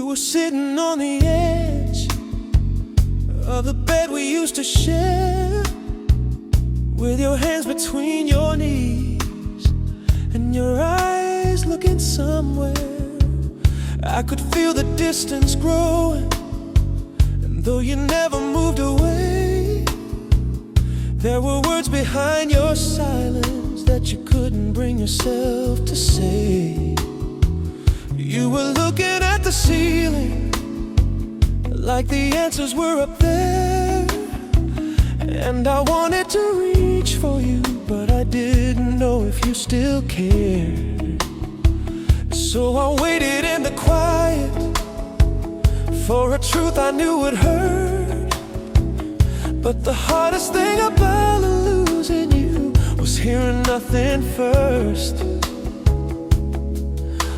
were sitting on the edge of the bed we used to share, with your hands between your knees and your eyes looking somewhere. I could feel the distance growing, and though you never moved away, there were words behind your silence that you couldn't bring yourself to say. You were looking at the ceiling like the answers were up there, and I wanted to reach for you, but I didn't know if you still cared. So I waited in the quiet for a truth I knew would hurt. But the hardest thing about losing you was hearing nothing first.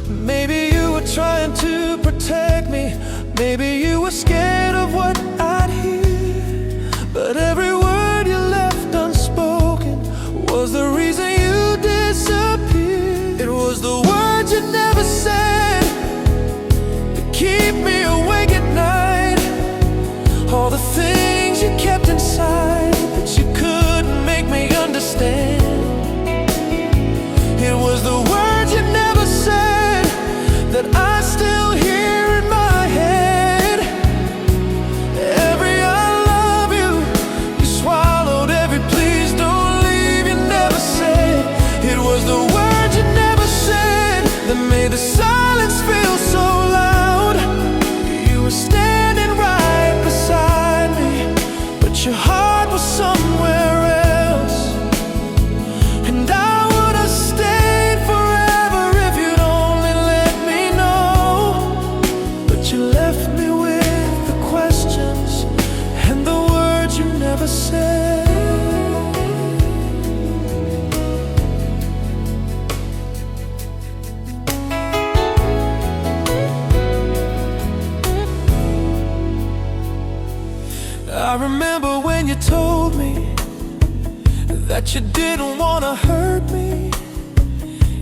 Maybe you were trying to protect me, maybe you were scared of what I'd hear, but every word you left unspoken was the reason you disappeared. It was the words you never said that keep me awake at night, all the things you kept inside that you couldn't make me understand. It was the words you never said that I still hear in my head. Every I love you, you swallowed every please don't leave you never said. It was the words you never said that made the silence feel so loud. You were standing right beside me, but your heart was somewhere else, and I would have stayed forever if you'd only let me know. But you left me with the questions and the words you never said. I remember when you told me that you didn't want to hurt me.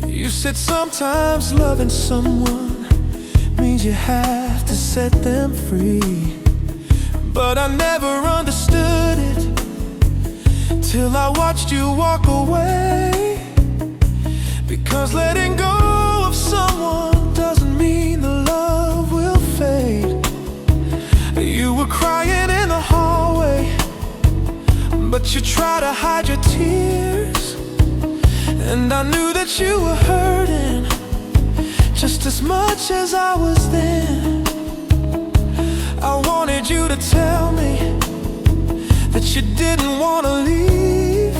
You said sometimes loving someone means you have to set them free. But I never understood it till I watched you walk away. Because letting go of someone doesn't mean the love will fade. You were crying in the hallway, but you tried to hide your tears, and I knew that you were hurting just as much as I was then. I wanted you to tell me that you didn't want to leave,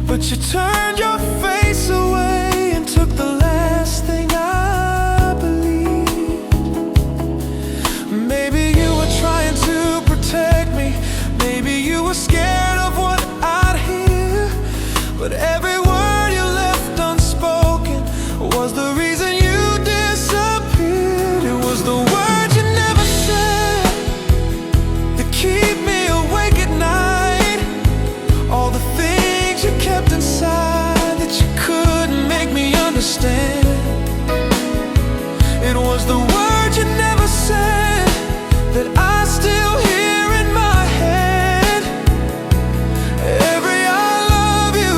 but you turned your face away and took the last thing I believed. Maybe you were trying to protect me, maybe you were scared of what I'd hear, but every word you left unspoken was the reason you disappeared. It was the words you never said that keep me awake at night, all the things you kept inside that you couldn't make me understand. It was the words you never said that I still hear in my head. Every I love you,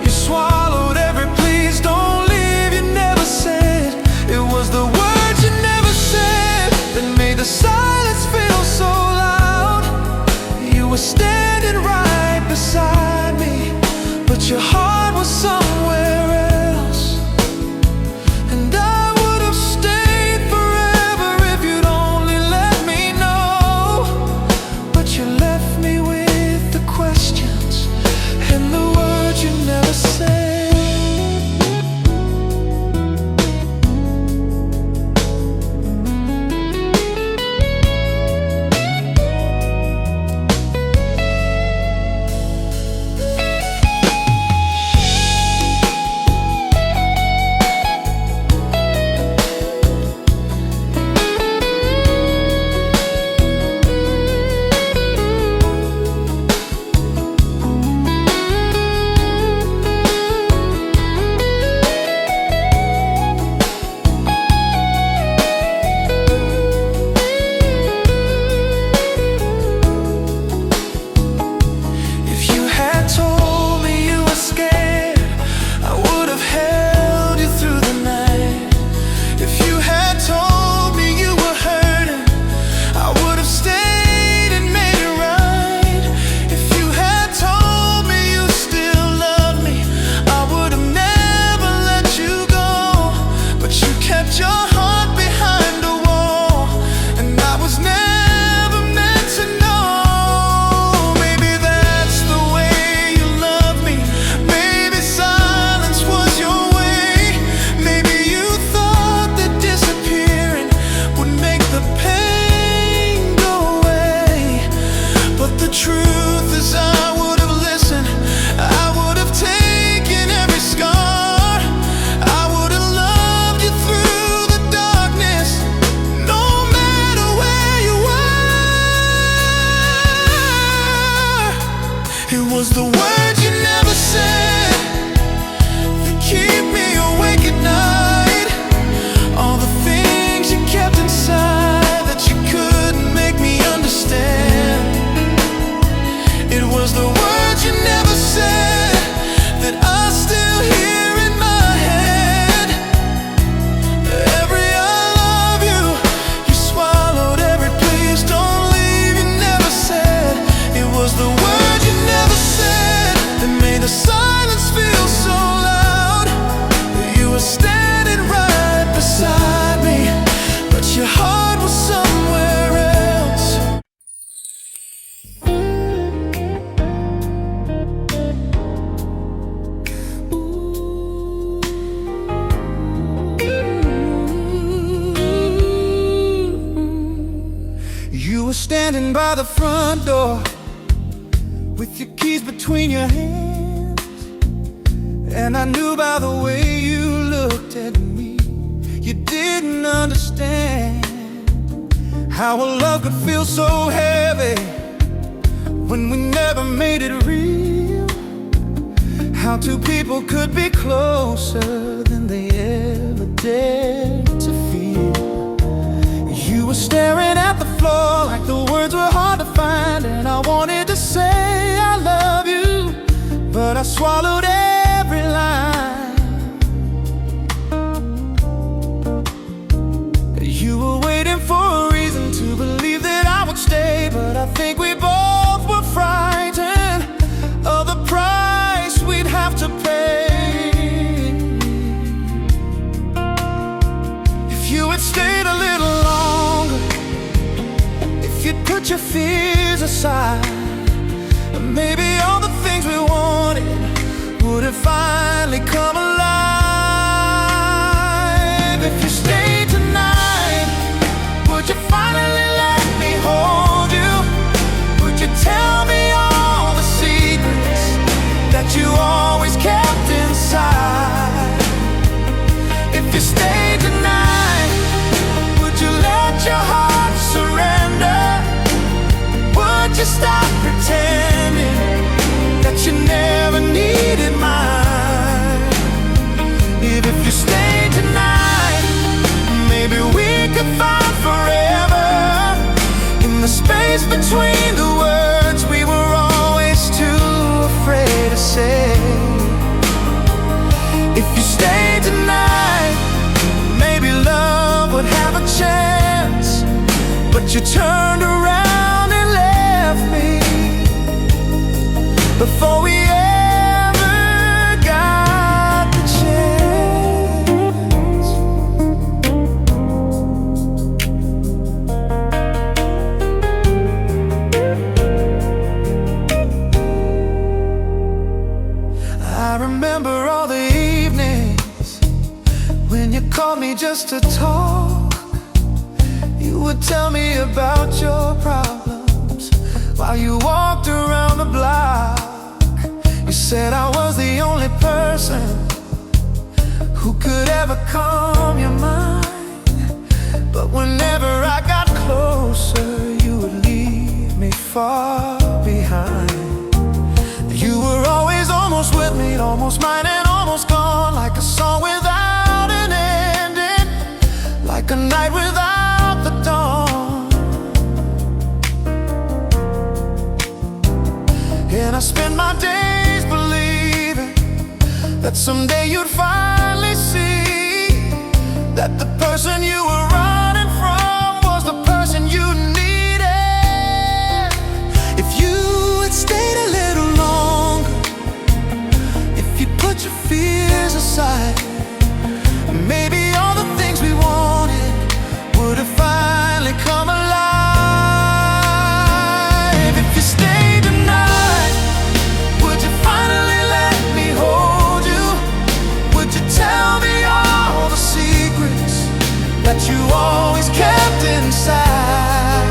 you swallowed every please don't leave you never said. It was the words you never said that made the silence feel so loud. You were standing right beside me, but your heart was somewhere else, and I would have stayed forever if you'd only let me know. standing by the front door with your keys between your hands, and I knew by the way you looked at me, you didn't understand how a love could feel so heavy when we never made it real. How two people could be closer than they ever dared to feel. You were staring at the floor like the words were hard to find, and I wanted to say I love you, but I swallowed every line. You were waiting for a reason to believe that I would stay, but I think we both were frightened of the price we'd have to pay. If you had stayed a little longer, if you'd put your fears aside, maybe all the things we wanted would have finally come alive. If you stayed tonight, would you finally let me hold you? Would you tell me all the secrets that you always kept inside? If you stayed tonight, would you let your heart surrender? Would you stop pretending that you never needed mine? If you stayed tonight, maybe we could find forever in the space between the words we were always too afraid to say. If you stayed tonight, maybe love would have a chance, but you turned around and left me before we ever got the chance. I remember all the evenings when you called me just to talk. You would tell me about your problems while you walked around the block. You said I was the only person who could ever calm your mind, but whenever I got closer, you would leave me far behind. You were always almost with me, almost mine and almost gone, like a song without an ending, like a night without the dawn. And I spend my days believing that someday you'd finally see that the person you were running from was the person you needed. If you had stayed a little longer, if you put your fears aside, maybe all the things we wanted would have finally come alive. If you stayed tonight, would you finally let me hold you? Would you tell me all the secrets that you always kept inside?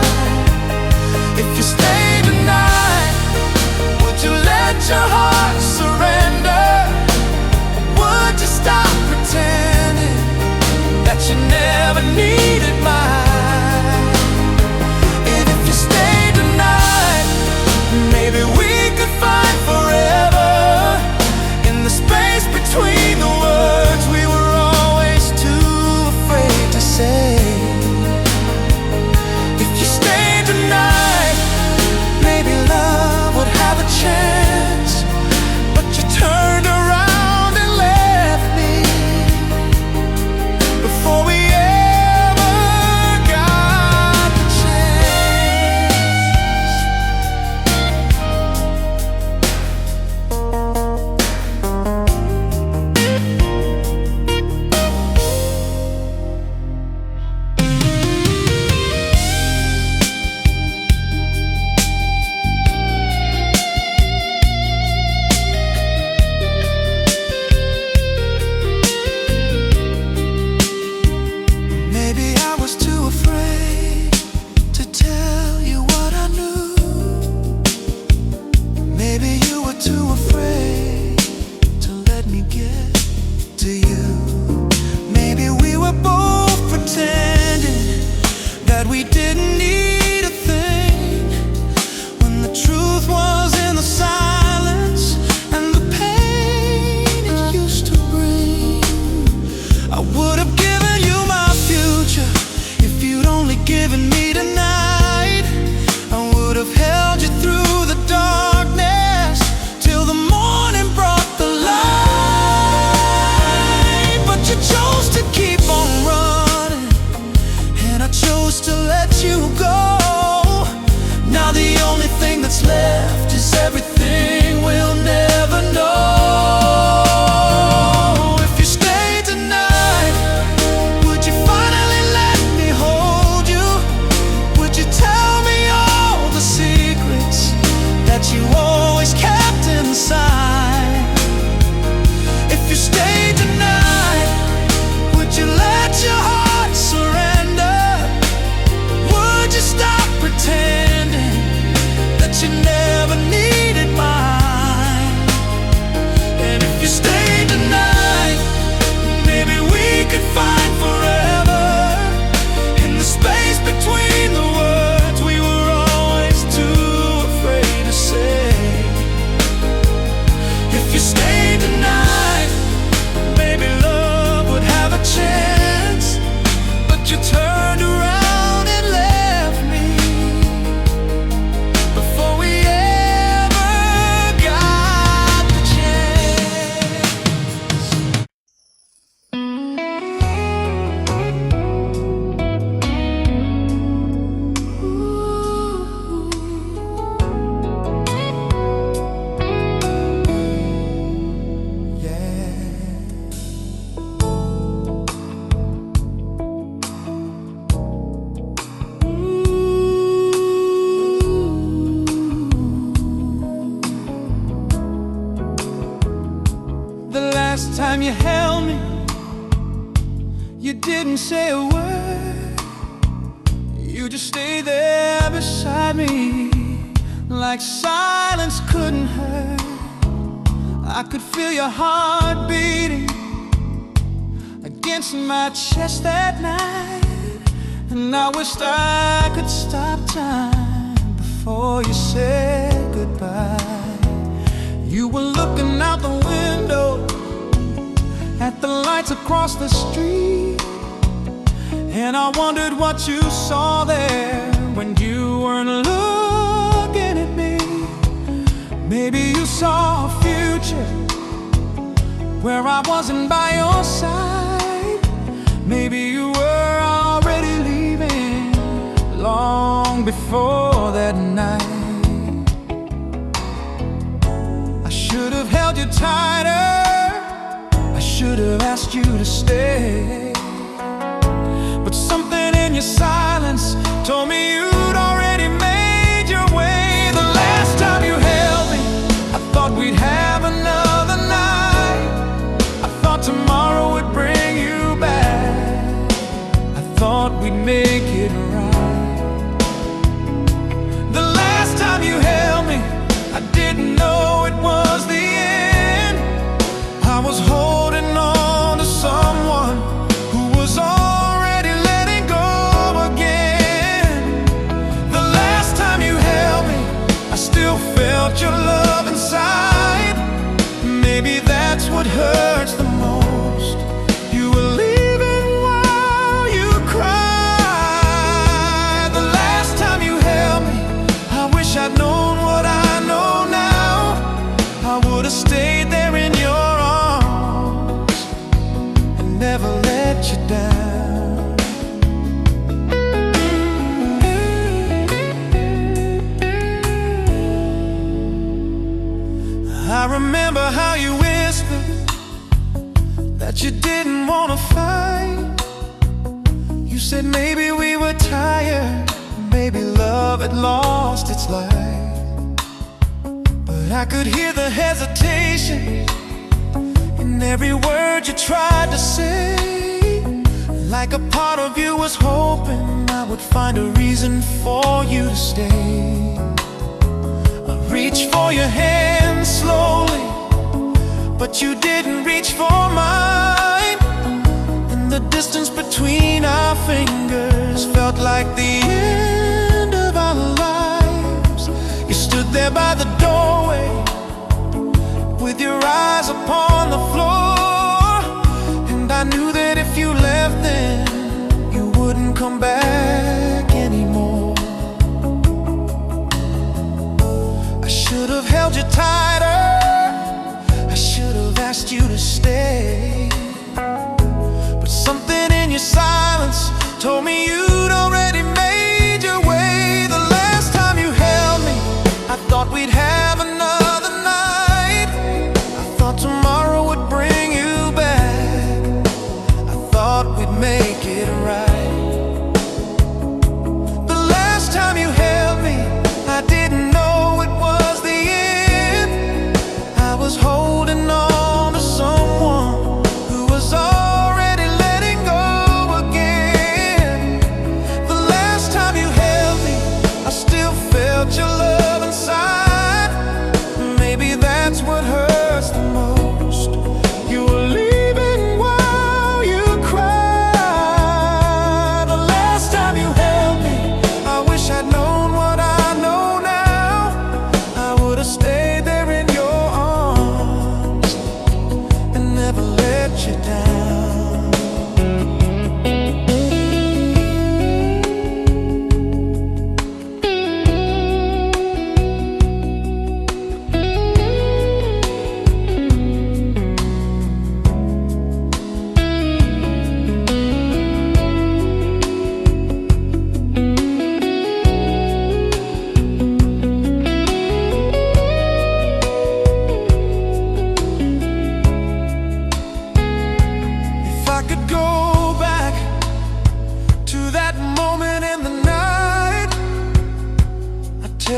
If you stayed tonight, would you let your heart surrender? Would you stop pretending that you never needed mine? And if you stayed tonight, maybe we could find forever in the space between the words we were always too afraid to say. used to let you go. Now the only thing that's left is everything we'll never know. If you stay tonight, would you finally let me hold you? Would you tell me all the secrets that you always kept inside? If you stay tonight, would you let your heart surrender? Would you stop pretending that you never needed mine? And if you stay tonight, maybe we could find forever in the space between the words we were always too afraid to say. If you stay tonight, maybe love would have a chance. But you turned around and left me before we ever got the chance. The last time you held me, you didn't say a word. You just stayed there beside me, like silence couldn't hurt. I could feel your heart beating against my chest that night, and I wished I could stop time before you said goodbye. You were looking out the window at the lights across the street, and I wondered what you saw there when you weren't looking at me. Maybe you saw a future where I wasn't by your side. Maybe you were already leaving long before that night. I should have held you tighter, I should have asked you to stay, but something in your silence told me you'd already made your way. The last time you held me, I thought we'd have another night. I thought tomorrow would bring you back. I thought we'd make it right. The last time you held me, I didn't know it was the end. I was holding on to someone who was already letting go again. The last time you held me, I still felt your love inside. Maybe that's what hurts the most. You were leaving while you cried. The last time you held me, I wish I'd known what I know now. I would have stayed there in your arms and never let you down. I remember how you whispered that you didn't want to fight. You said maybe we were tired, maybe love had lost its light. But I could hear the hesitation in every word you tried to say, like a part of you was hoping I would find a reason for you to stay. I reached for your hand slowly, but you didn't reach for mine. And the distance between our fingers felt like the end of our lives. You stood there by the doorway with your eyes upon the floor, and I knew that if you left then you wouldn't come back anymore. I should have held you tighter, I should have asked you to stay, but something in your silence told me you'd already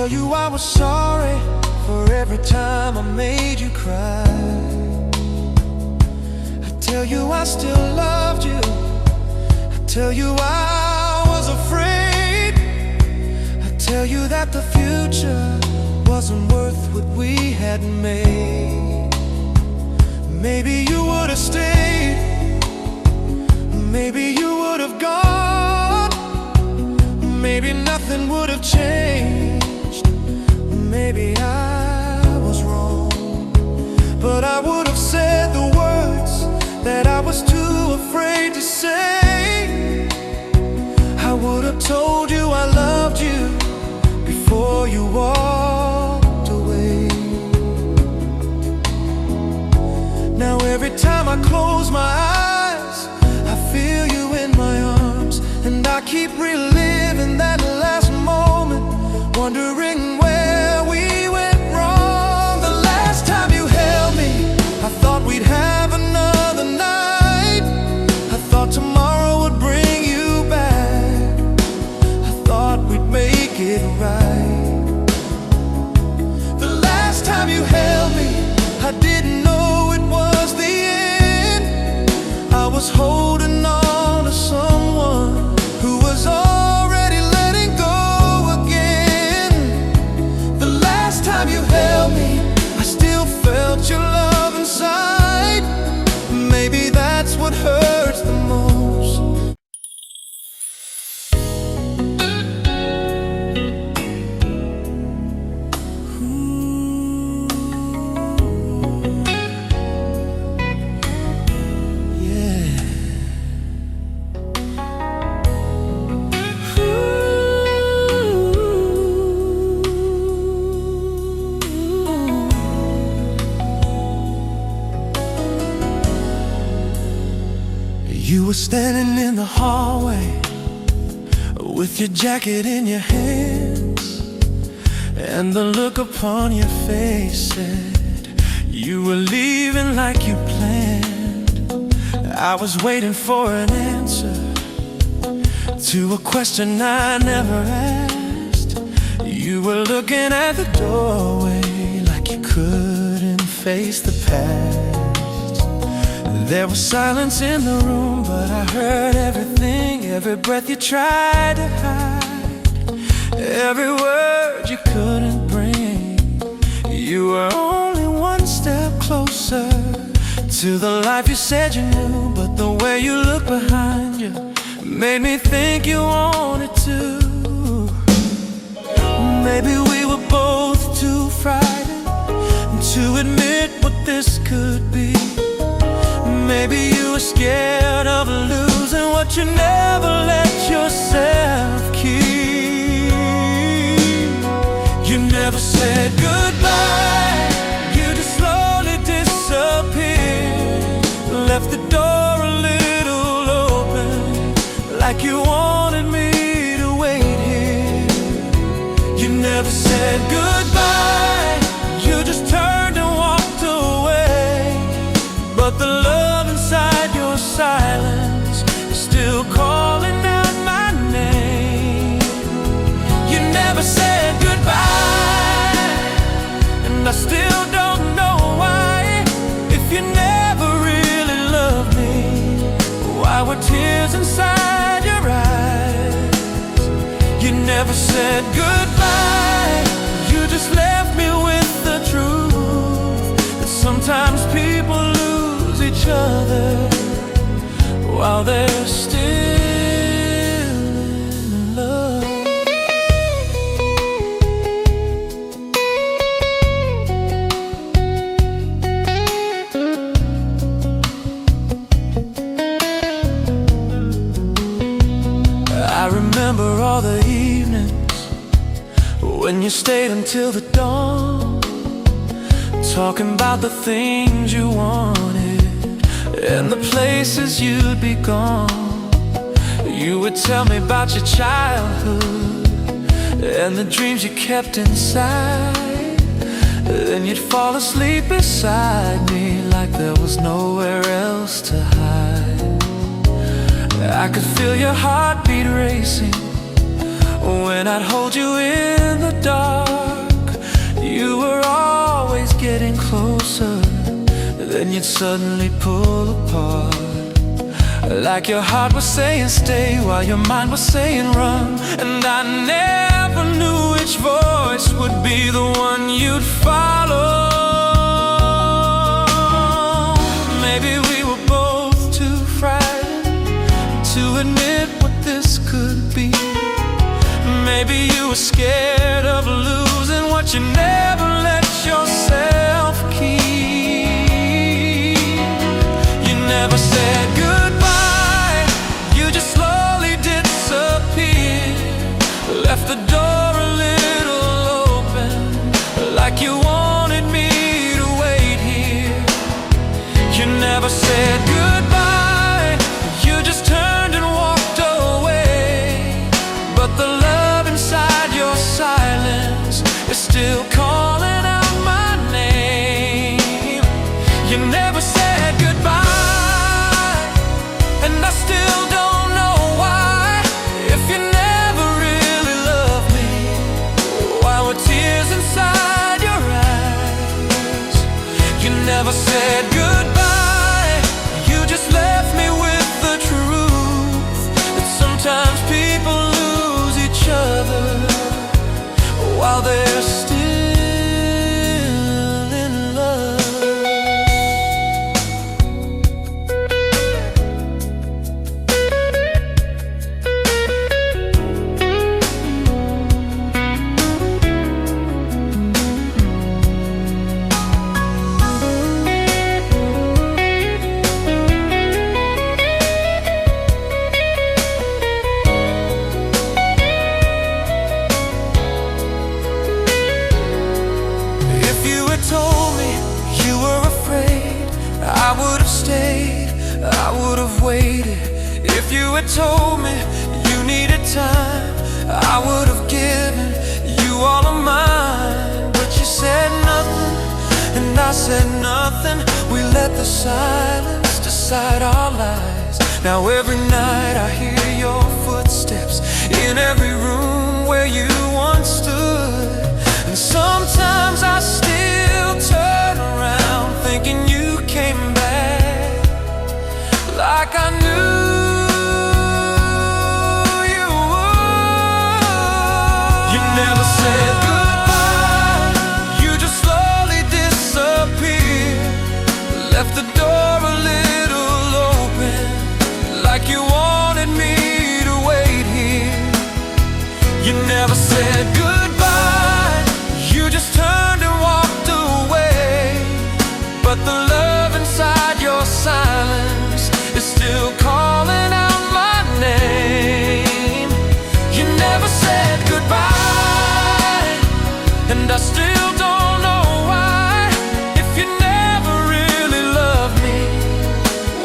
tell you I was sorry for every time I made you cry. I tell you I still loved you. I tell you I was afraid. I tell you that the future wasn't worth what we had made. Maybe you would have stayed. Maybe you would have gone. Maybe nothing would have changed. Maybe I was wrong. But I would have said the words that I was too afraid to say. I would have told you I loved you before you walked away. Now every time I close my eyes, I feel you in my arms, and I keep reliving that last moment, wondering where we went wrong. The last time you held me, I thought we'd have another night. I thought tomorrow would bring you back. I thought we'd make it right. The last time you held me, I didn't know it was the end. I was holding on to someone who was already letting go again. The last time you held me, I still felt your love inside. Maybe that's what hurts the most. You were standing in the hallway with your jacket in your hands, and the look upon your face said you were leaving like you planned. I was waiting for an answer to a question I never asked. You were looking at the doorway like you couldn't face the past. There was silence in the room, but I heard everything, every breath you tried to hide, every word you couldn't bring. You were only one step closer to the life you said you knew, but the way you looked behind you made me think you wanted to. Maybe we were both too frightened to admit what this could be. Maybe you were scared of losing what you never let yourself keep. You never said goodbye. You just slowly disappeared, left the door a little open, like you wanted me to wait here. You never said goodbye. You just turned and walked away, but the love inside your silence is still calling out my name. You never said goodbye, and I still don't know why. If you never really loved me, why were tears inside your eyes? You never said goodbye. You just left me with the truth that sometimes people lose each other while they're still in love. I remember all the evenings when you stayed until the dawn, talking about the things you wanted and the places you'd be gone. You would tell me about your childhood and the dreams you kept inside. Then you'd fall asleep beside me like there was nowhere else to hide. I could feel your heartbeat racing when I'd hold you in the dark. closer, then you'd suddenly pull apart. Like your heart was saying stay, while your mind was saying run. And I never knew which voice would be the one you'd follow. Maybe we were both too frightened to admit what this could be. Maybe you were scared of losing what you never let yourself keep. You never said goodbye, you just slowly disappeared. Left the door a little open, like you wanted me to wait here. You never said goodbye, you just turned and walked away. But the love inside your silence is still calling out my name. You never said goodbye, and I still don't know why. If you never really loved me, why were tears inside your eyes? You never said goodbye, you just left me with the truth that sometimes people lose each other while they're still in love. Told me you were afraid, I would have stayed, I would have waited. If you had told me you needed time, I would have given you all of mine. But you said nothing, and I said nothing. We let the silence decide our lives. Now every night I hear your footsteps in every room where you once stood. And sometimes I still turn around thinking you came back, like I knew you would. You never said goodbye, you just slowly disappeared. Left the door a little open, like you wanted me to wait here. You never said goodbye, you just turned and walked away. But the love inside your silence is still calling out my name. You never said goodbye, and I still don't know why. If you never really loved me,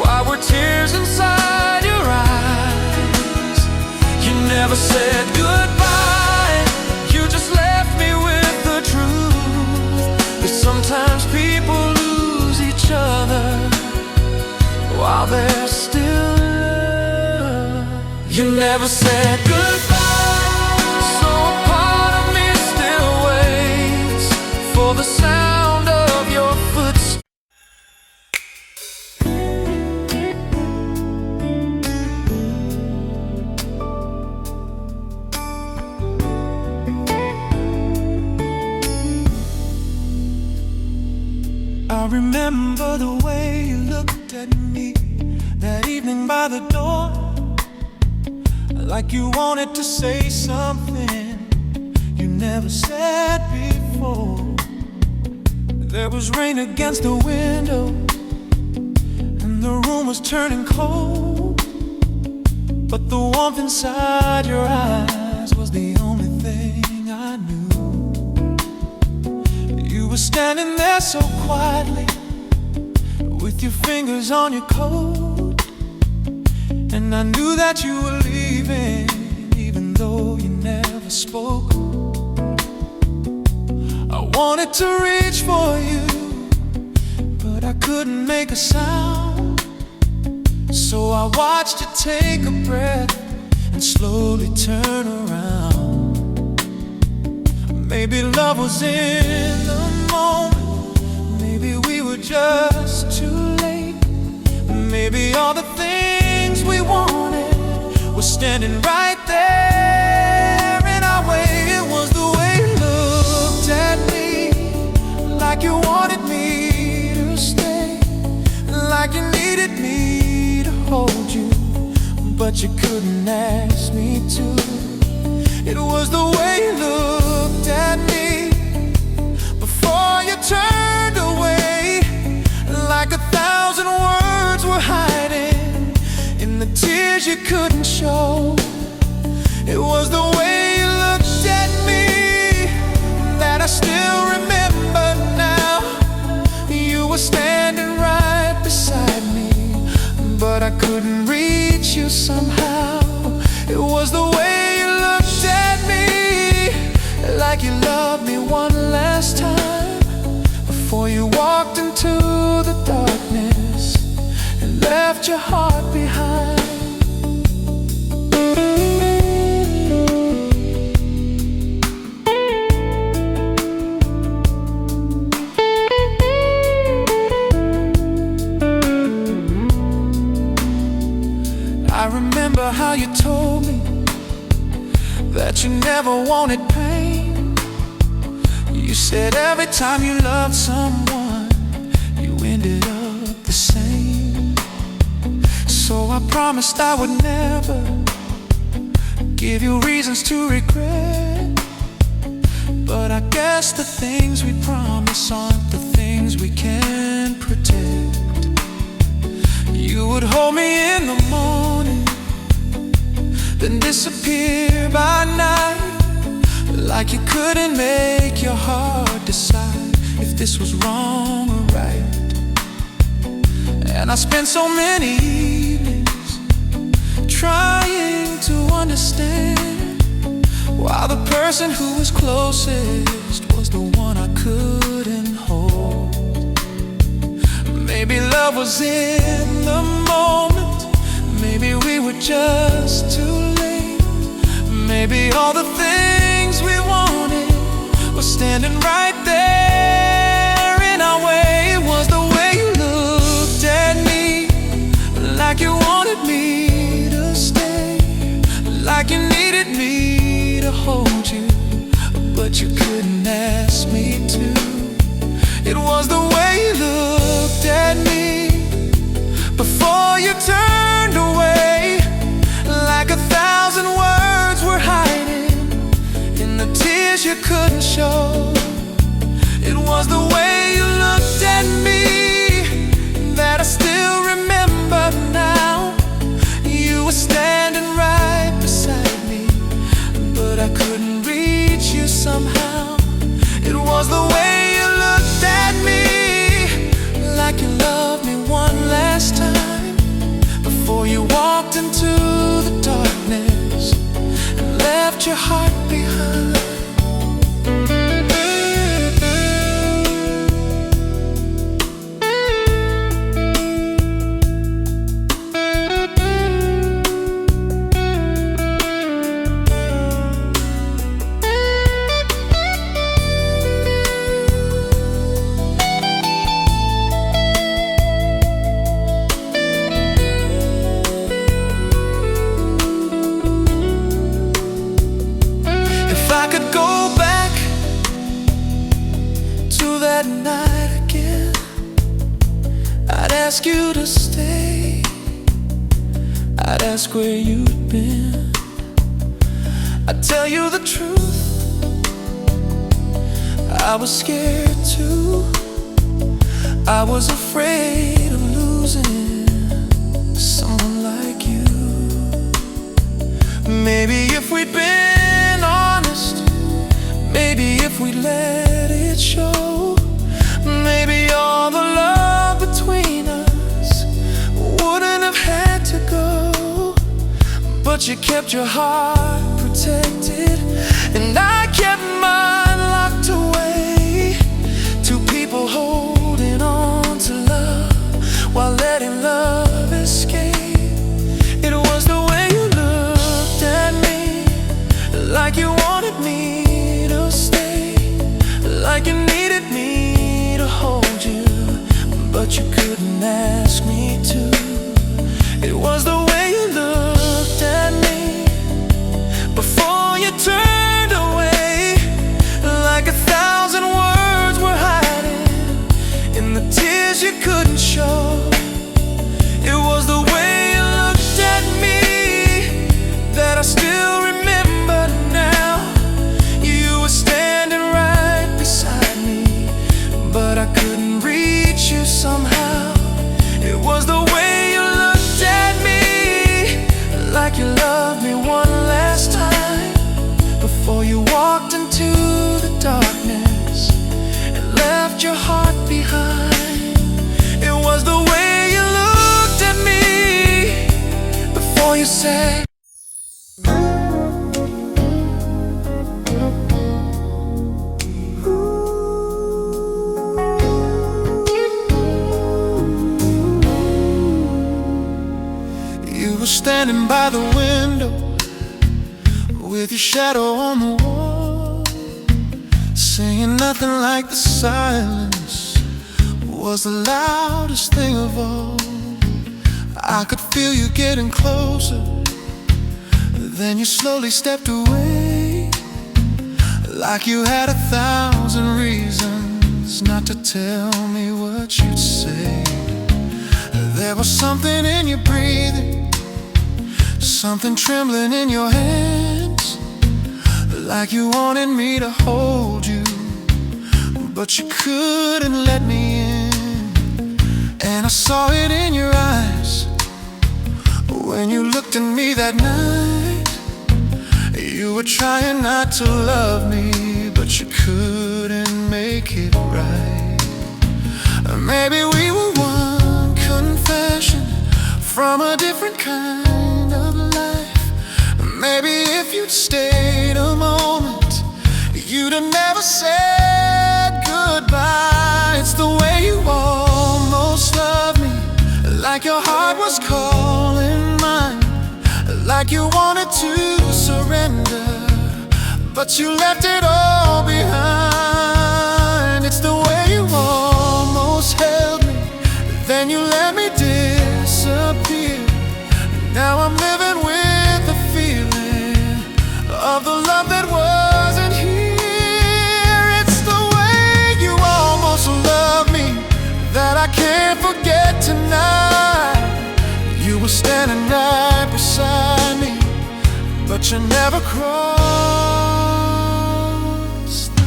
why were tears inside your eyes? You never said goodbye, you just left me with the truth that sometimes people lose each other while they're still in love. You never said goodbye, so a part of me still waits for the sound of your footsteps. I remember the way you looked at me that evening by the door, like you wanted to say something you never said before. There was rain against the window, and the room was turning cold, but the warmth inside your eyes was the only thing I knew. You were standing there so quietly, with your fingers on your coat, and I knew that you were leaving, even though you never spoke. I wanted to reach for you, but I couldn't make a sound. So I watched you take a breath and slowly turn around. Maybe love was in the moment, maybe were just too late. Maybe all the things we wanted were standing right there in our way. It was the way you looked at me, like you wanted me to stay, like you needed me to hold you, but you couldn't ask me to. It was the way you looked at me before you turned away, like 1,000 words were hiding in the tears you couldn't show. It was the way you looked at me that I still remember now. You were standing right beside me, but I couldn't reach you somehow. It was the way you looked at me, like you loved me one last time, before you walked into the darkness and left your heart behind. I remember how you told me that you never wanted pain. You said every time you loved someone, you ended up the same. So I promised I would never give you reasons to regret, but I guess the things we promise aren't the things we can protect. You would hold me in the morning, then disappear by night, like you couldn't make your heart decide if this was wrong or right. And I spent so many evenings trying to understand why the person who was closest was the one I couldn't hold. Maybe love was in the moment, maybe we were just too late. Maybe all the things we wanted were standing right there in our way. It was the way you looked at me, like you wanted me to stay, like you needed me to hold you, but you couldn't ask me to. It was the way you looked at me before you turned away, like 1,000 words were hiding in the tears you couldn't show. It was the way you looked at me that I still remember now. You were standing right beside me, but I couldn't reach you somehow. It was the way you looked at me, like you loved me one last time, before you walked into the darkness and left your heart behind. That night again, I'd ask you to stay, I'd ask where you'd been. I'd tell you the truth, I was scared too. I was afraid of losing someone like you. Maybe if we'd been honest, maybe if we let it show, maybe all the love between us wouldn't have had to go. But you kept your heart protected, and I kept mine locked away. Two people holding on to love while letting love escape. It was the way you looked at me, like you wanted me to stay, like you needed me to hold you, but you couldn't ask me to. It was the way you looked at me before you turned away, like 1,000 words were hiding in the tears you couldn't show. It was the way you looked at me that I still remember now. You were standing right beside me, but I couldn't reach you somehow. It was the way you looked at me, like you loved me one last time, before you walked into the darkness and left your heart behind. It was the way you looked at me before you said, standing by the window with your shadow on the wall, saying nothing like the silence was the loudest thing of all. I could feel you getting closer, then you slowly stepped away, like you had 1,000 reasons not to tell me what you'd say. There was something in your breathing, something trembling in your hands, like you wanted me to hold you, but you couldn't let me in. And I saw it in your eyes when you looked at me that night. You were trying not to love me, but you couldn't make it right. Maybe we were one confession from a different kind of life. Maybe if you'd stayed a moment, you'd have never said goodbye. It's the way you almost loved me, like your heart was calling mine, like you wanted to surrender, but you left it all behind. It's the way you almost held me, then you let me disappear. Now I'm living with the feeling of the love that wasn't here. It's the way you almost love me that I can't forget tonight. You were standing right beside me, but you never crossed the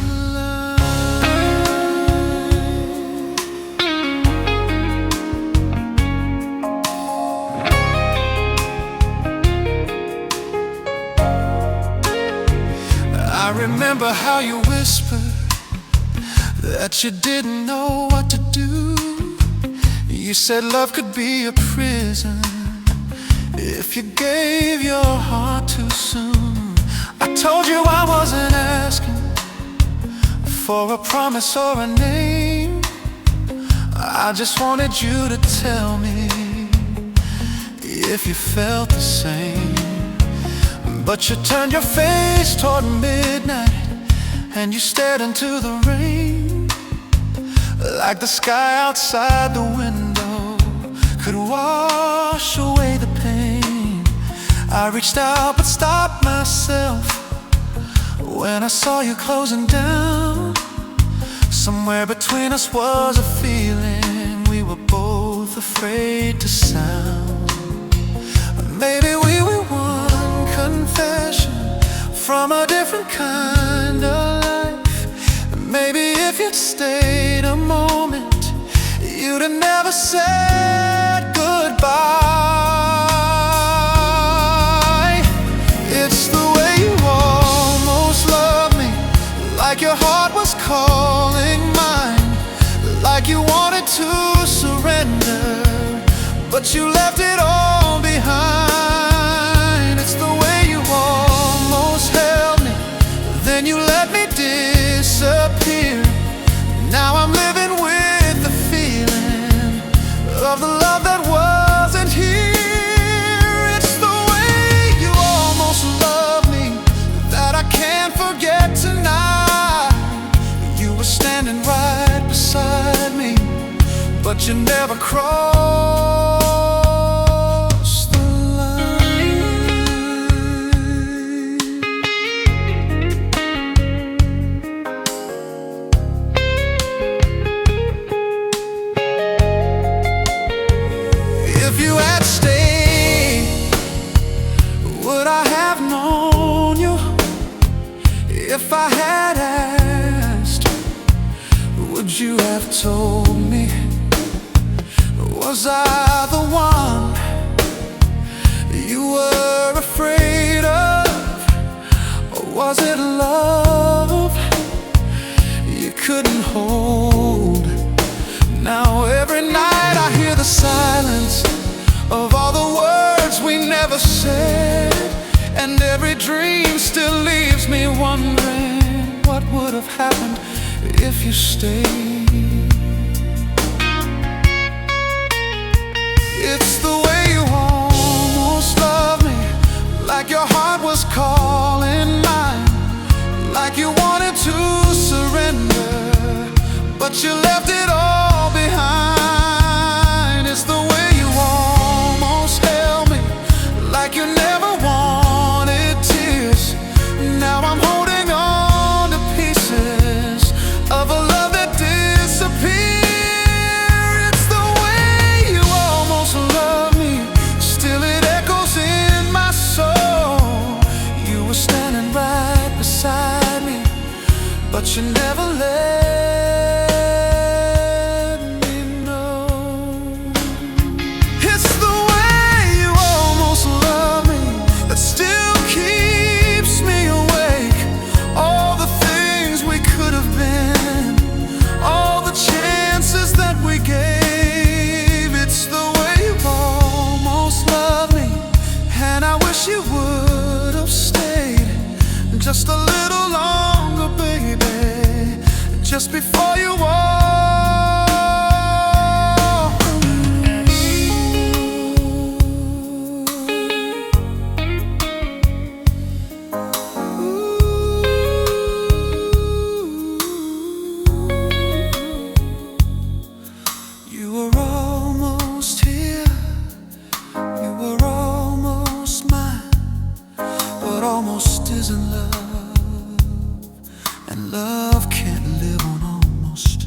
I remember how you whispered that you didn't know what to do. You said love could be a prison if you gave your heart too soon. I told you I wasn't asking for a promise or a name. I just wanted you to tell me if you felt the same. But you turned your face toward midnight and you stared into the rain, like the sky outside the window could wash away the pain. I reached out but stopped myself when I saw you closing down. Somewhere between us was a feeling we were both afraid to sound. Maybe we were one confession from a different kind of life. Maybe if you'd stayed a moment, you'd have never said goodbye. It's the way you almost loved me, like your heart was calling mine, like you wanted to surrender, but you left it all behind. It's the way you almost held me, then you let me disappear. Now I'm living with the feeling of the love that wasn't here. It's the way you almost loved me that I can't forget tonight. You were standing right beside me, but you never crossed the line. If you had stayed, would I have known you? If I had asked, would you have told me? Was I the one you were afraid of? Or was it love you couldn't hold? Now every night I hear the silence of all the words we never said, and every dream still leaves me wondering what would have happened if you stayed. It's the way you almost loved me, like your heart was calling mine, like you wanted to surrender, but you left it all behind. It's the way you almost held me, like you never wanted tears. Now I'm holding on to pieces of a love that disappeared. It's the way you almost love me, still it echoes in my soul. You were standing right beside me, but you never let me know. It's the way you almost love me that still keeps me awake. All the things we could have been, all the chances that we gave. It's the way you almost love me, and I wish you would have stayed just a little longer, baby, just before you walk. You were almost here, you were almost mine, but almost isn't love, and love can't live on almost.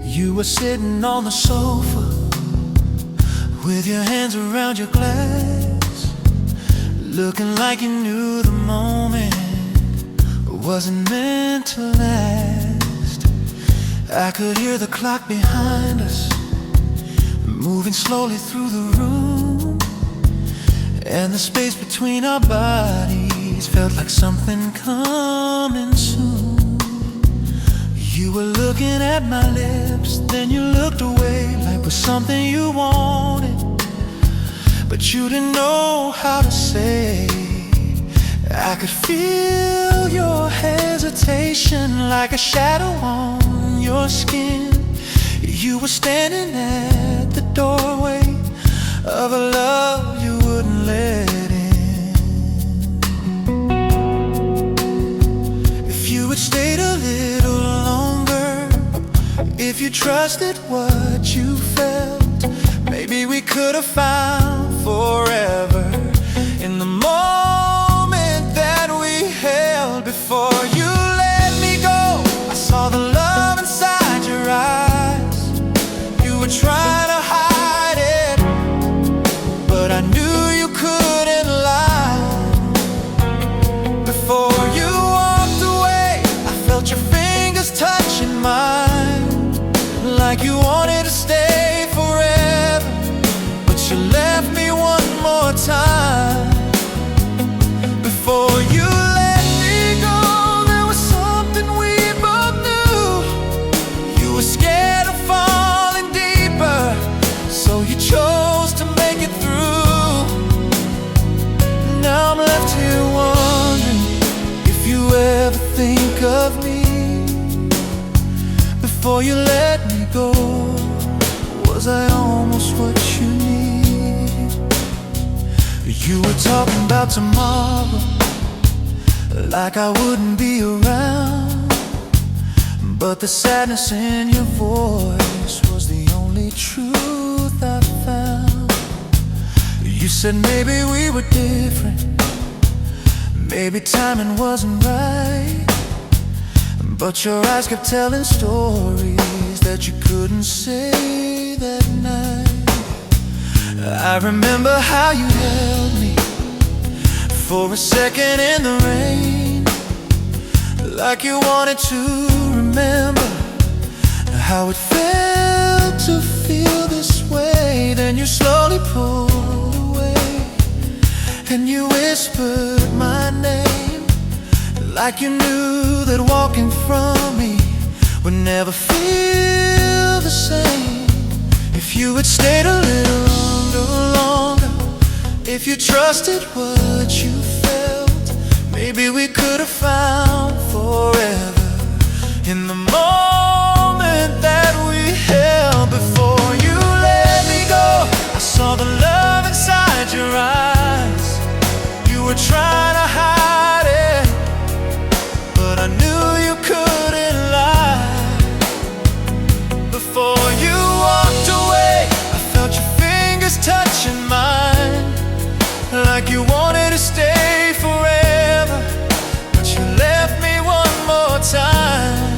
You were sitting on the sofa with your hands around your glass, looking like you knew the moment wasn't meant to last. I could hear the clock behind us moving slowly through the room, and the space between our bodies felt like something coming soon. You were looking at my lips, then you looked away, like it was something you wanted, but you didn't know how to say. I could feel your hesitation like a shadow on your skin. You were standing at the doorway of a love you wouldn't let in. If you had stayed a little longer, if you trusted what you felt, maybe we could have found forever in the moment that we held. Before you let me go, I saw the love inside your eyes. You were trying to hide it, but I knew you couldn't lie. Before you walked away, I felt your fingers touching mine, like you wanted to stay forever, but you left me before you let me go? Was I almost what you need? You were talking about tomorrow, like I wouldn't be around, but the sadness in your voice was the only truth I found. You said maybe we were different, maybe timing wasn't right, but your eyes kept telling stories that you couldn't say that night. I remember how you held me for a second in the rain, like you wanted to remember how it felt to feel this way. Then you slowly pulled away and you whispered my name, like you knew that walking from me would never feel the same. If you had stayed a little longer, if you trusted what you felt, maybe we could have found forever in the moment that we held. Before you let me go, I saw the love inside your eyes. You were trying to hide it, but I knew you couldn't lie. Before you walked away, I felt your fingers touching mine, like you wanted to stay forever, but you left me one more time.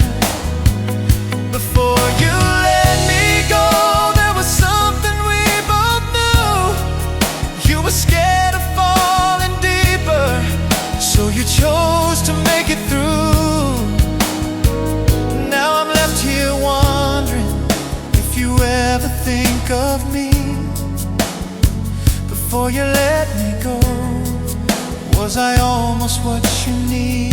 Before you let me go, there was something we both knew. You were scared of falling deeper, so you chose to make it through. Now I'm left here wondering if you ever think of me. Before you let me go, was I almost what you need?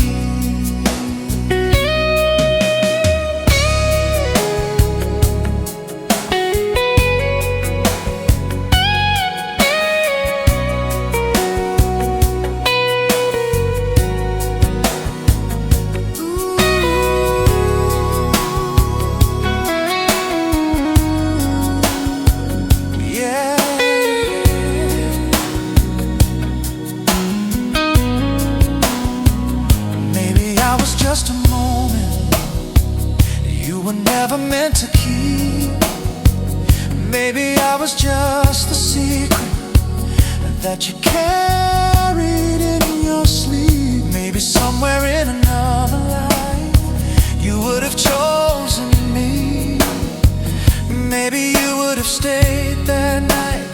Just a moment you were never meant to keep. Maybe I was just the secret that you carried in your sleep. Maybe somewhere in another life you would have chosen me. Maybe you would have stayed that night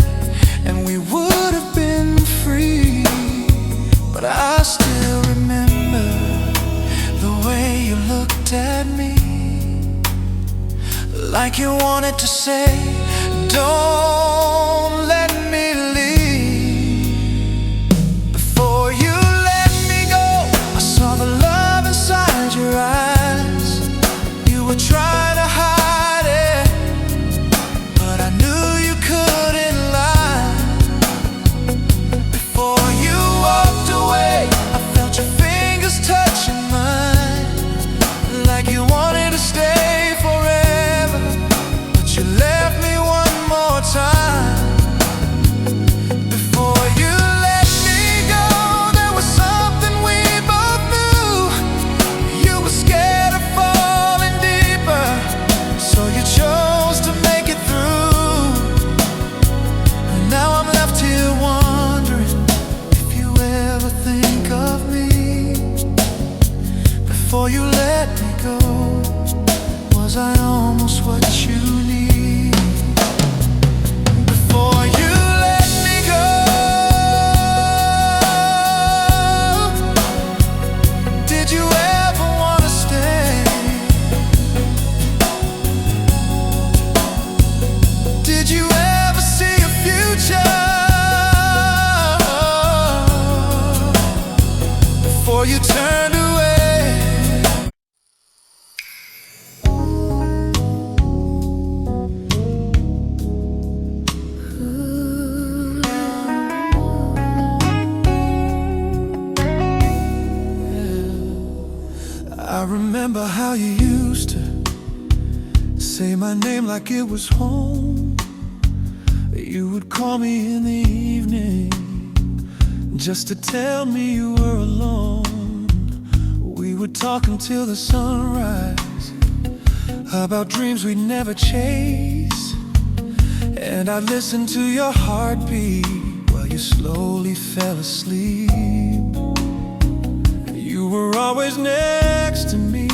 and we would have been free. But I still remember the way you looked at me, like you wanted to say, don't let me leave. Before you let me go, I saw the love inside your eyes. You were trying to hide it, but I knew you couldn't lie. Before you walked away, I felt your fingers touching mine, like you wanted to stay forever, but you left me one more time. Before you let me go, there was something we both knew. You were scared of falling deeper, so you chose to make it through. And now I'm left here wondering if you ever think of me. Before you let me go, was I almost what you need? Before you let me go, did you ever want to stay? Did you ever see a future before you turned away? I remember how you used to say my name like it was home. You would call me in the evening just to tell me you were alone. We would talk until the sunrise about dreams we'd never chase, and I'd listen to your heartbeat while you slowly fell asleep. You were always next to me,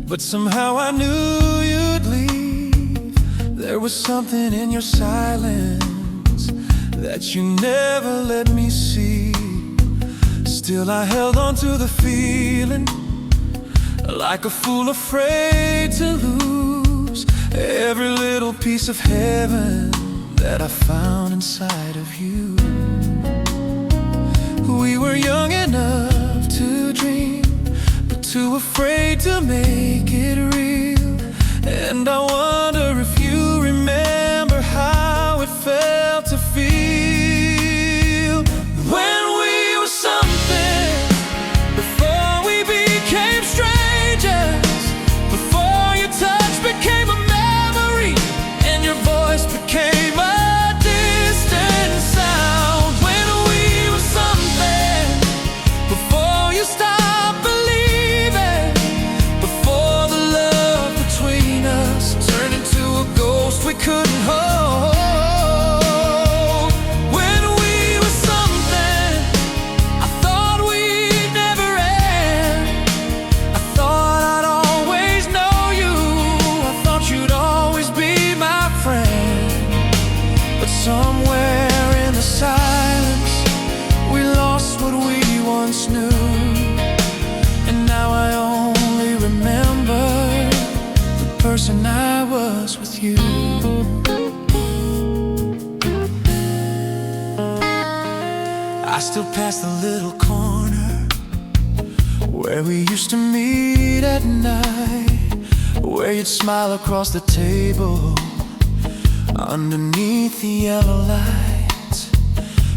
but somehow I knew you'd leave. There was something in your silence that you never let me see. Still I held on to the feeling, like a fool afraid to lose every little piece of heaven that I found inside of you. We were young enough to dream, but too afraid to make it real. And I wonder if you remember how it felt to feel when we were something, before we became strangers, before your touch became a memory and your voice became a distant sound. When we were something, before you stopped believing, before the love between us turned into a ghost we couldn't hold. When we were something, I thought we'd never end. I thought I'd always know you, I thought you'd always be my friend. But somewhere in the silence, we lost what we once knew. And now I only remember the person I was with you. I still pass the little corner where we used to meet at night, where you'd smile across the table underneath the yellow lights.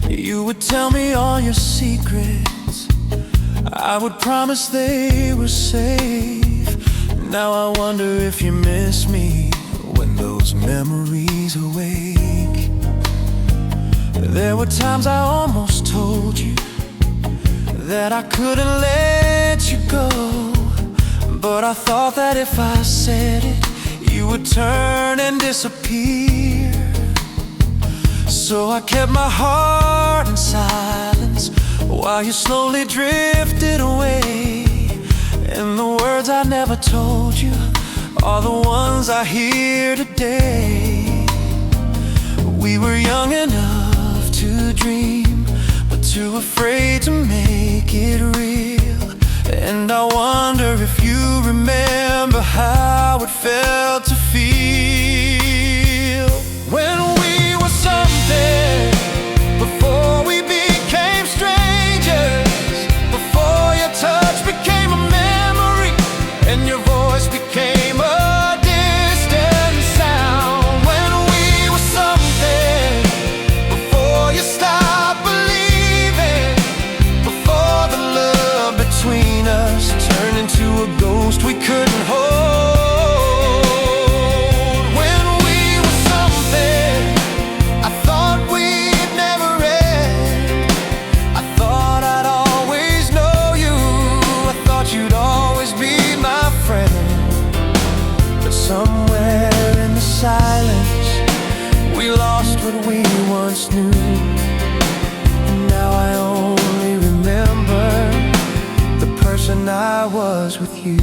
You would tell me all your secrets, I would promise they were safe. Now I wonder if you miss me when those memories awake. There were times I almost told you that I couldn't let you go, but I thought that if I said it, you would turn and disappear. So I kept my heart in silence while you slowly drifted away. And the words I never told you are the ones I hear today. We were young enough to dream, but too afraid to make it real. And I wonder if you remember how it felt to feel when we were something, before we became strangers, before your touch became a memory and your voice became a distant sound. When we were something, before you stopped believing, before the love between us turned into a ghost we couldn't hold. When we were something, I thought we'd never end. I thought I'd always know you, I thought you'd always be my friend. But somewhere in the silence, we lost what we once knew. And now I only remember the person I was with you.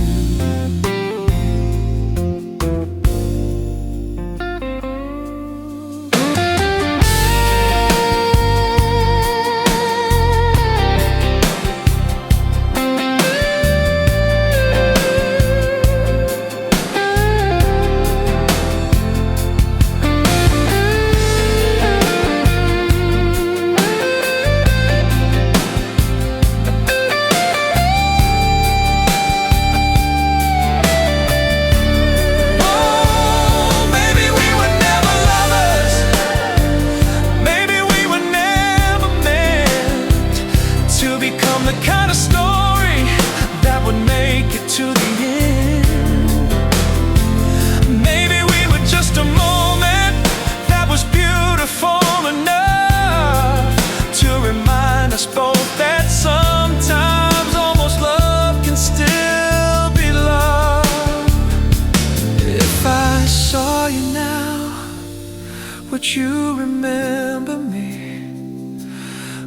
you remember me?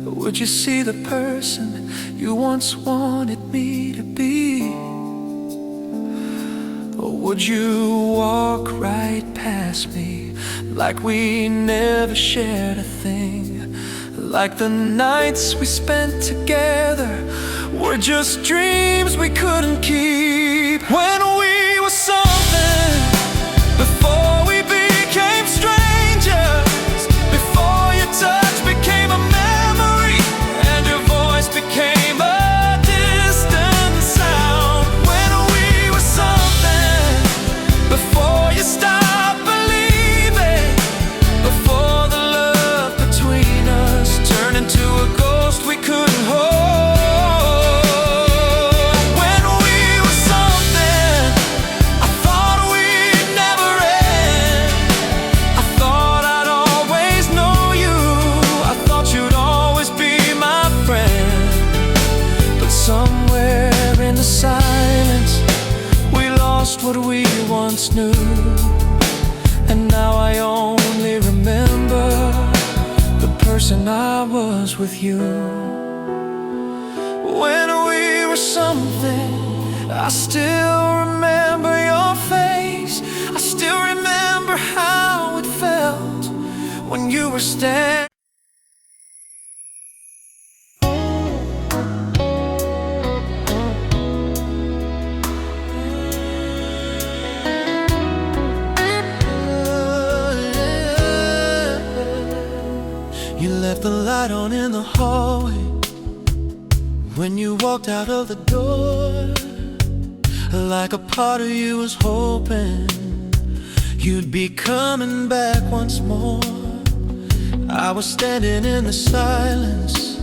Would you see the person you once wanted me to be? Or would you walk right past me like we never shared a thing? Like the nights we spent together were just dreams we couldn't keep. When we were something before we became strangers, before your touch became a memory and your voice became a distant sound. When we were something before you stopped believing, before the love between us turned into a ghost we couldn't hold. What we once knew, and now I only remember the person I was with you. When we were something, I still remember your face. I still remember how it felt when you were standing. You left the light on in the hallway when you walked out of the door, like a part of you was hoping you'd be coming back once more. I was standing in the silence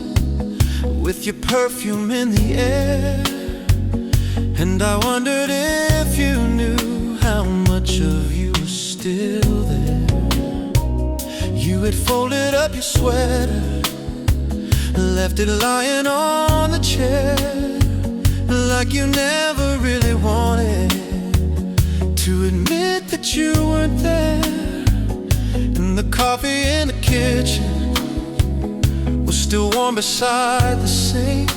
with your perfume in the air, and I wondered if you knew how much of you was still there. You had folded up your sweater, left it lying on the chair, like you never really wanted to admit that you weren't there. And the coffee in the kitchen was still warm beside the sink.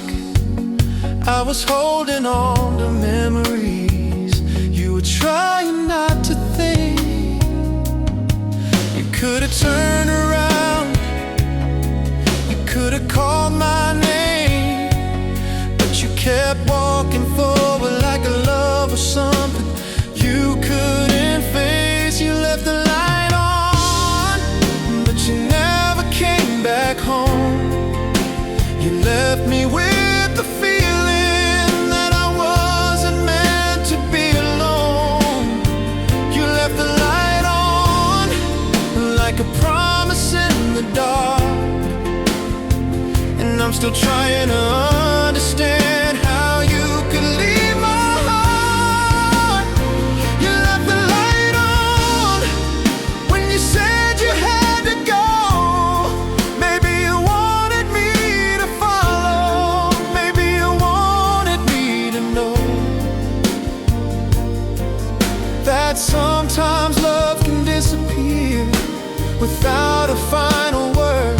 I was holding on to memories you were trying not to think. You could have turned around, you could have called my name, but you kept walking forward like a love or something you couldn't face. You left the light on, but you never came back home. You left me with the feeling that I wasn't meant to be alone. You left the light on like a promise in the dark, and I'm still trying to understand how you could leave my heart. You left the light on when you said you had to go. Maybe you wanted me to follow, maybe you wanted me to know that sometimes love can disappear without a final word.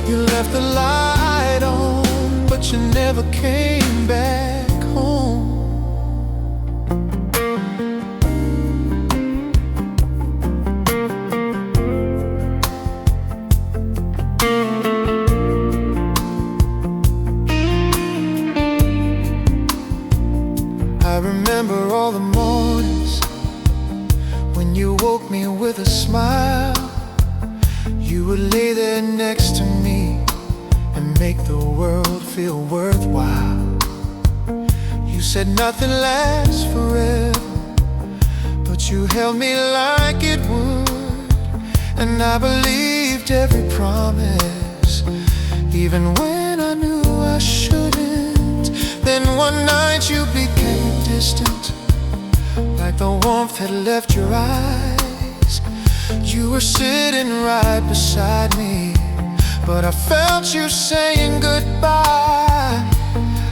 You left the light on, but you never came back home. I remember all the mornings when you woke me with a smile. You would lay there next to me and make the world feel worthwhile. You said nothing lasts forever, but you held me like it would, and I believed every promise, even when I knew I shouldn't. Then one night you became distant, like the warmth had left your eyes. You were sitting right beside me, but I felt you saying goodbye.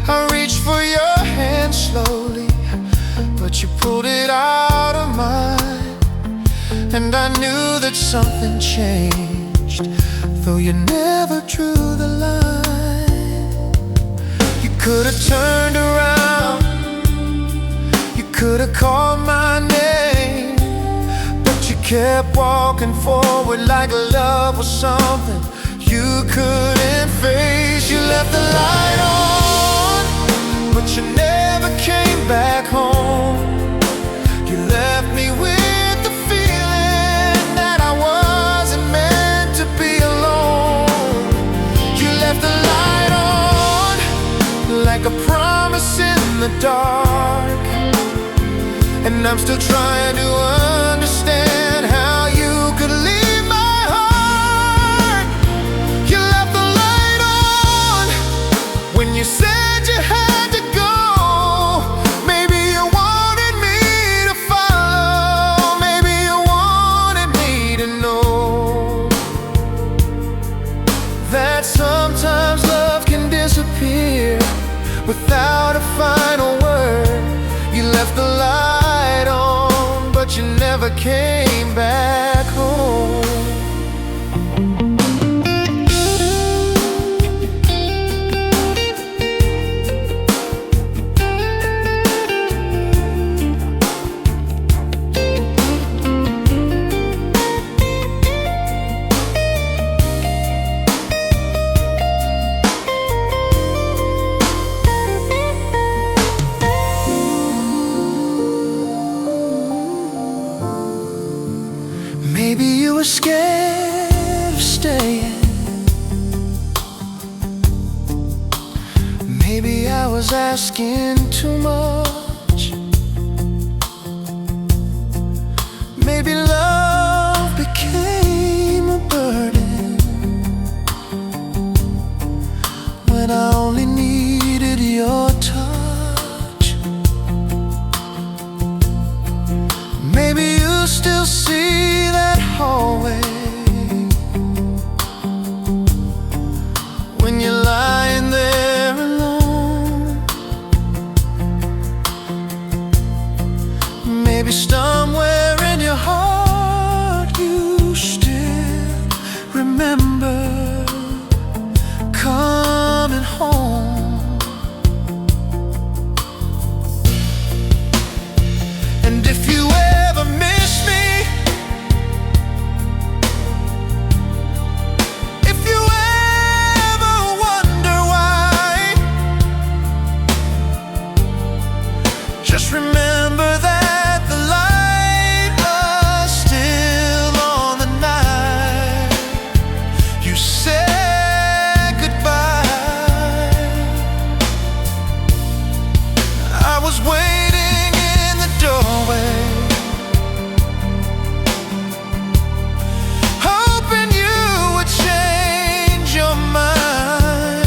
I reached for your hand slowly, but you pulled it out of mine. And I knew that something changed, though you never drew the line. You could have turned around, you could have called my name, but you kept walking forward like love was something you couldn't face. You left the light on, but you never came back home. You left me with the feeling that I wasn't meant to be alone. You left the light on like a promise in the dark, and I'm still trying to understand how you could leave my heart. You left the light on when you said you had to go. Maybe you wanted me to follow, maybe you wanted me to know that sometimes love can disappear without a final word. You left the light on, but you never came back home. Maybe you were scared of staying, maybe I was asking too much. Maybe love became a burden when I only needed your touch. Maybe you still see that hallway when you're lying there alone. Maybe somewhere in your heart you still remember coming home. And if you ever miss me, if you ever wonder why, just remember that the light was still on the night you said goodbye. I was waiting in the doorway, hoping you would change your mind.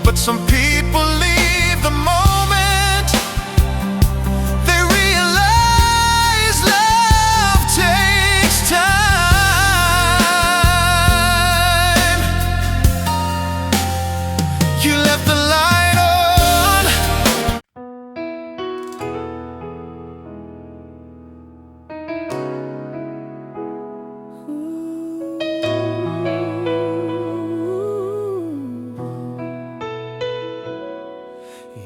But some people leave the moment they realize love takes time. You left the light on.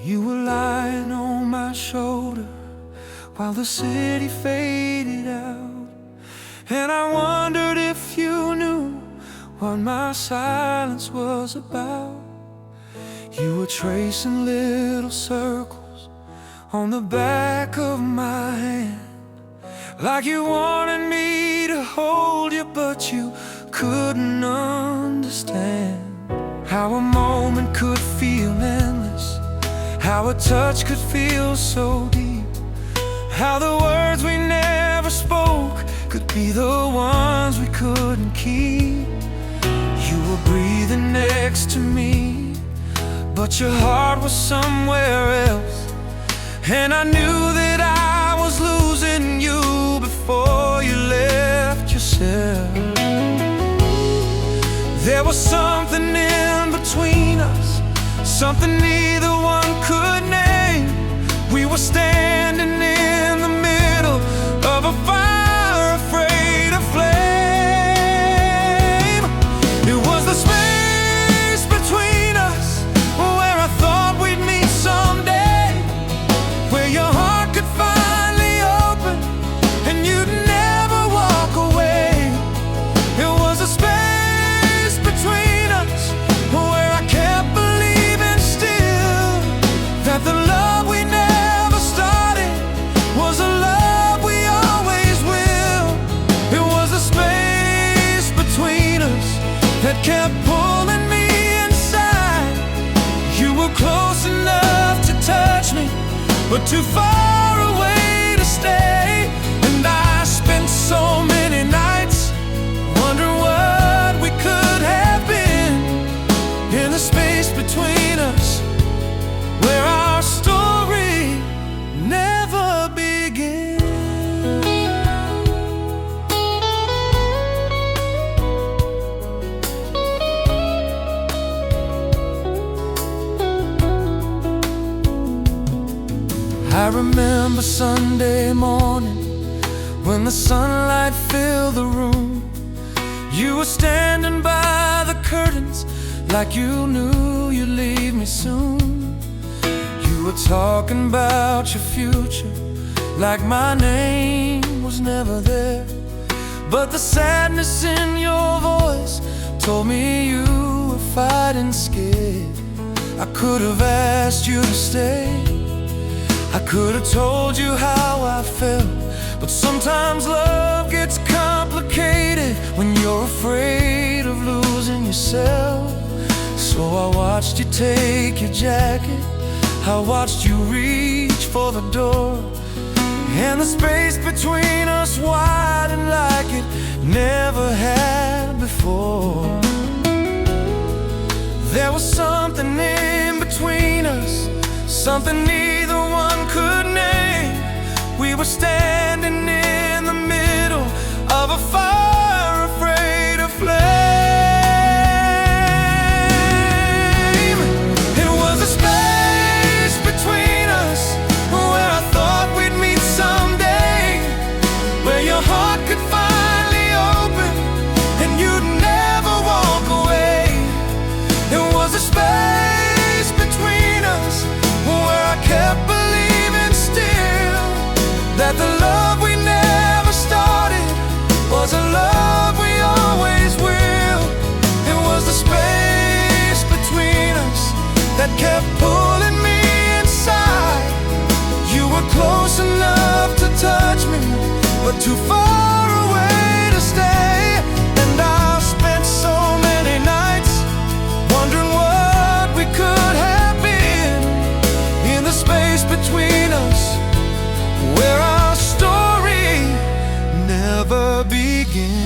You were lying on my shoulder while the city faded out, and I wondered if you knew what my silence was about. You were tracing little circles on the back of my hand, like you wanted me to hold you, but you couldn't understand how a moment could feel endless, how a touch could feel so deep, how the words we never spoke could be the ones we couldn't keep. You were breathing next to me, but your heart was somewhere else, and I knew that I was losing you before you left yourself. There was something in between us, something neither one could name. We were standing in the middle far away to stay. And I spent so many nights wondering what we could have been in the space between us, where our story never began. I remember Sunday morning when the sunlight filled the room. You were standing by the curtains like you knew you'd leave me soon. You were talking about your future like my name was never there. But the sadness in your voice told me you were fighting scared. I could have asked you to stay, I could have told you how I felt, but sometimes love gets complicated when you're afraid of losing yourself. So I watched you take your jacket, I watched you reach for the door, and the space between us widened like it never had before. There was something in between us, something neither one could name. We were standing in the middle of a fire afraid of flame. It was a space between us where I thought we'd meet someday, where your heart could finally open and you'd never walk away. It was a space between us where I kept believing still that the love we never started was a love we always will. It was the space between us that kept pulling me inside. You were close enough to touch me, but too far away to stay. And I spent so many nights wondering what we could have been in the space between us, where our story never began.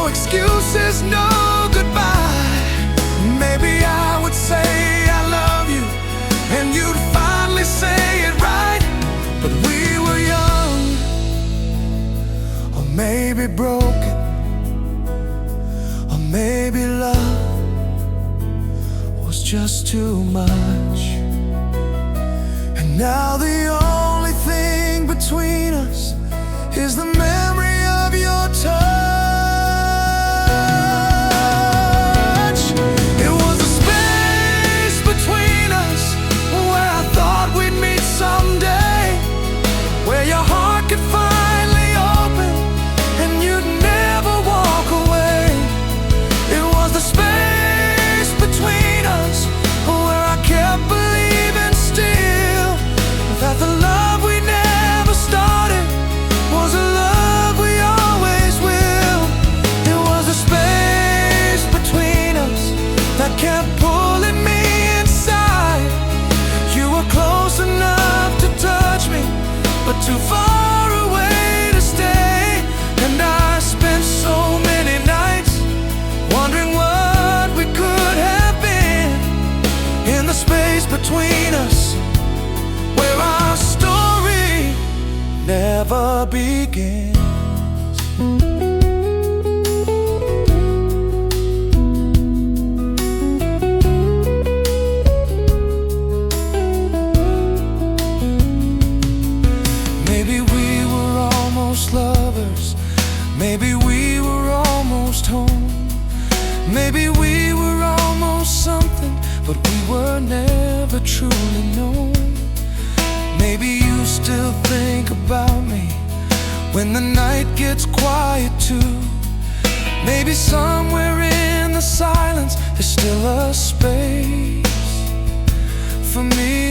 Excuses, no goodbye. Maybe I would say I love you and you'd finally say it right. But we were young, or maybe broken, or maybe love was just too much. And now the only thing between us is the memory of your touch. That the love we never started was a love ever begins. Maybe we were almost lovers, maybe we were almost home, maybe we were almost something, but we were never truly known. Maybe you still think about me when the night gets quiet too. Maybe somewhere in the silence there's still a space for me